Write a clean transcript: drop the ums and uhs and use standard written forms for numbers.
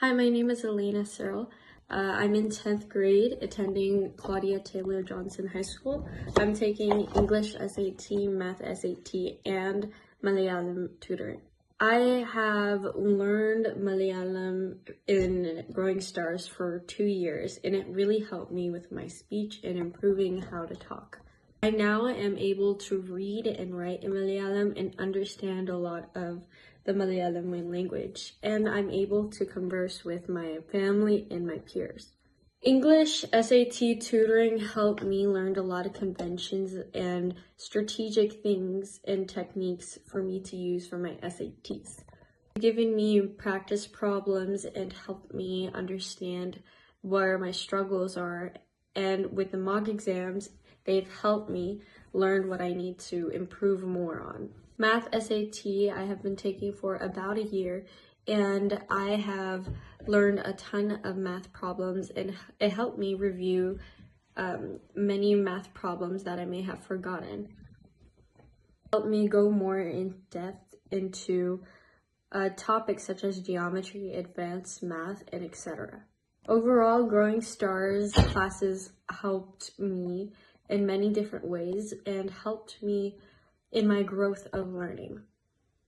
Hi, my name is Elena Searle. I'm in 10th grade attending Claudia Taylor Johnson High School. I'm taking English SAT, Math SAT, and Malayalam tutoring. I have learned Malayalam in Growing Stars for 2 years, and it really helped me with my speech and improving how to talk. I now am able to read and write in Malayalam and understand a lot of the Malayalam language, and I'm able to converse with my family and my peers. English SAT tutoring helped me learn a lot of conventions and strategic things and techniques for me to use for my SATs. Given me practice problems and helped me understand where my struggles are, and with the mock exams, they've helped me learn what I need to improve more on. Math SAT I have been taking for about a year, and I have learned a ton of math problems, and it helped me review many math problems that I may have forgotten. It helped me go more in depth into topics such as geometry, advanced math, and etc. Overall, Growing Stars classes helped me in many different ways and helped me in my growth of learning.